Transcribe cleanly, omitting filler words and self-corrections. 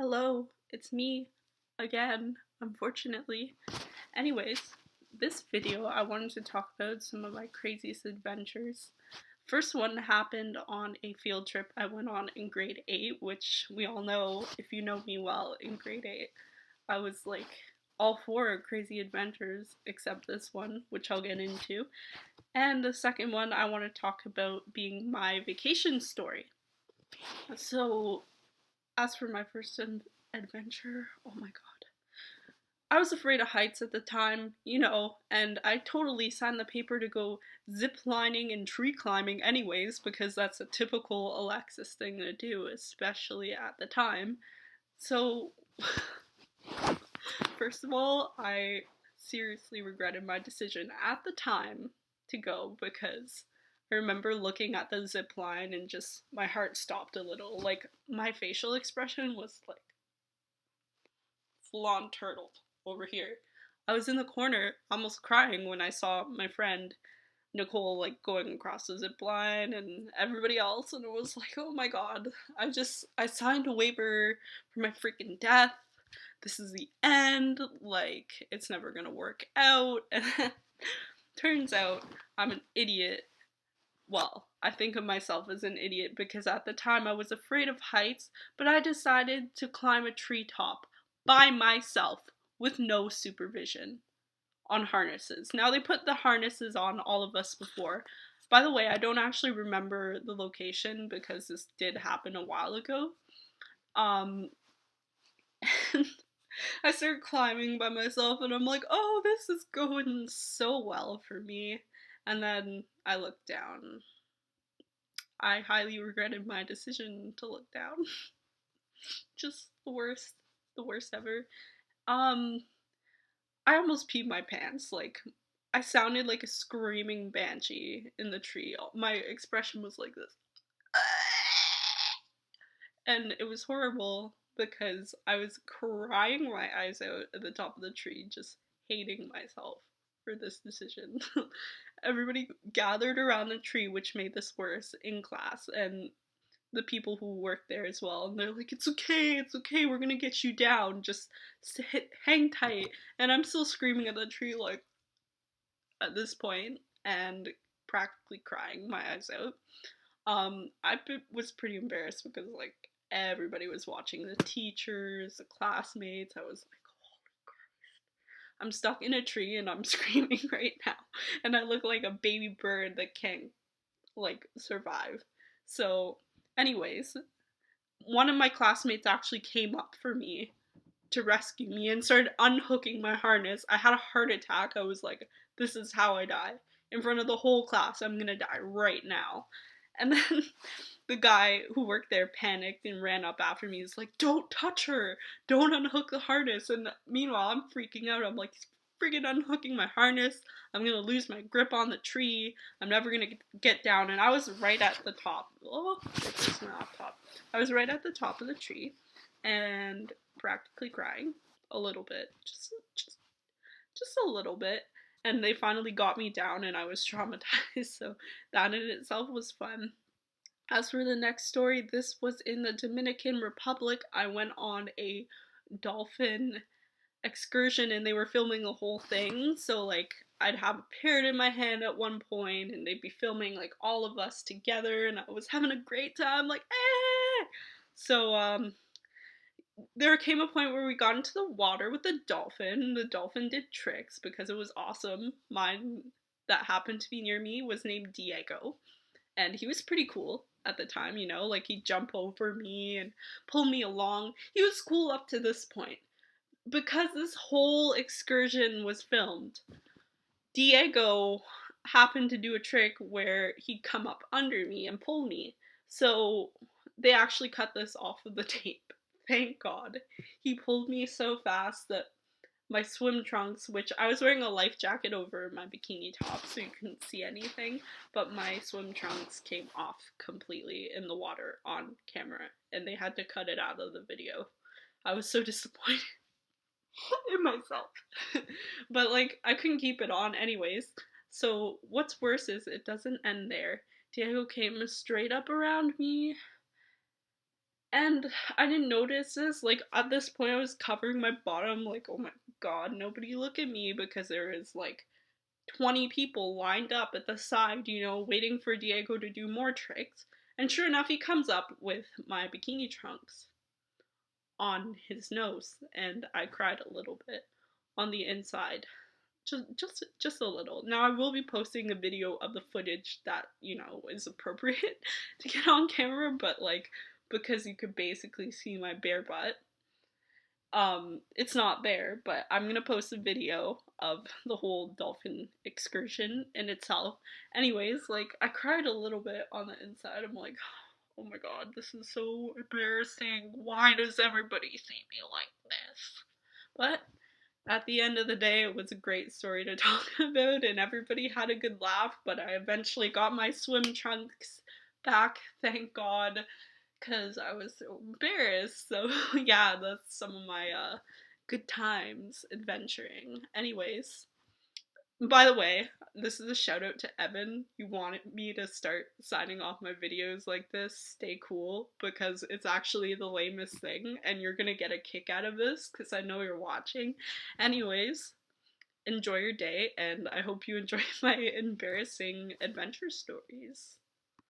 Hello, it's me again, unfortunately. Anyways, this video I wanted to talk about some of my craziest adventures. First one happened on a field trip I went on in grade 8, which we all know, if you know me well, in grade 8, I was like all for crazy adventures except this one, which I'll get into. And the second one I want to talk about being my vacation story. So, as for my first adventure, oh my god. I was afraid of heights at the time, and I totally signed the paper to go zip lining and tree climbing anyways, because that's a typical Alexis thing to do, especially at the time. So, first of all, I seriously regretted my decision at the time to go because I remember looking at the zip line and just my heart stopped a little. Like, my facial expression was like full on turtled over here. I was in the corner almost crying when I saw my friend Nicole like going across the zip line and everybody else, and it was like, oh my god, I signed a waiver for my freaking death. This is the end, like it's never gonna work out. And turns out I'm an idiot. Well, I think of myself as an idiot because at the time I was afraid of heights, but I decided to climb a treetop by myself with no supervision on harnesses. Now, they put the harnesses on all of us before. By the way, I don't actually remember the location because this did happen a while ago. Um, I started climbing by myself and I'm like, oh, this is going so well for me. And then I looked down. I highly regretted my decision to look down. Just the worst ever. Um, I almost peed my pants. Like, I sounded like a screaming banshee in the tree. My expression was like this. And it was horrible because I was crying my eyes out at the top of the tree, just hating myself for this decision. Everybody gathered around the tree, which made this worse in class, and the people who work there as well, and they're like, it's okay, we're gonna get you down, just hang tight. And I'm still screaming at the tree, like, at this point, and practically crying my eyes out. Was pretty embarrassed because, like, everybody was watching, the teachers, the classmates. I was like, holy crap, I'm stuck in a tree and I'm screaming right now, and I look like a baby bird that can't, like, survive. So, anyways, one of my classmates actually came up for me to rescue me and started unhooking my harness. I had a heart attack. I was like, this is how I die. In front of the whole class, I'm gonna die right now. And then the guy who worked there panicked and ran up after me. He's like, don't touch her. Don't unhook the harness. And meanwhile, I'm freaking out. I'm like, freaking unhooking my harness. I'm gonna lose my grip on the tree. I'm never gonna get down. And I was right at the top. Oh, it's my laptop. I was right at the top of the tree and practically crying a little bit. Just a little bit. And they finally got me down and I was traumatized. So that in itself was fun. As for the next story, this was in the Dominican Republic. I went on a dolphin excursion and they were filming the whole thing. So, like, I'd have a parrot in my hand at one point and they'd be filming, like, all of us together, and I was having a great time, like, eh! So, there came a point where we got into the water with the dolphin. The dolphin did tricks because it was awesome. Mine that happened to be near me was named Diego, and he was pretty cool at the time, like he'd jump over me and pull me along. He was cool up to this point. Because this whole excursion was filmed, Diego happened to do a trick where he'd come up under me and pull me. So they actually cut this off of the tape. Thank God. He pulled me so fast that my swim trunks, which I was wearing a life jacket over my bikini top so you couldn't see anything, but my swim trunks came off completely in the water on camera and they had to cut it out of the video. I was so disappointed in myself. But, like, I couldn't keep it on anyways. So what's worse is it doesn't end there. Diego came straight up around me And I didn't notice this. Like, at this point, I was covering my bottom, like, oh my god, nobody look at me, because there is like 20 people lined up at the side, waiting for Diego to do more tricks. And sure enough, he comes up with my bikini trunks on his nose, and I cried a little bit on the inside. Just a little. Now I will be posting a video of the footage that, is appropriate to get on camera, but like, because you could basically see my bare butt, it's not there, but I'm gonna post a video of the whole dolphin excursion in itself. Anyways, like, I cried a little bit on the inside. I'm like, oh my god, this is so embarrassing. Why does everybody see me like this? But at the end of the day, it was a great story to talk about, and everybody had a good laugh. But I eventually got my swim trunks back, thank God, because I was so embarrassed. So, yeah, that's some of my good times adventuring. Anyways, by the way, this is a shout out to Evan. You wanted me to start signing off my videos like this, stay cool, because it's actually the lamest thing, and you're gonna get a kick out of this because I know you're watching. Anyways, enjoy your day, and I hope you enjoy my embarrassing adventure stories.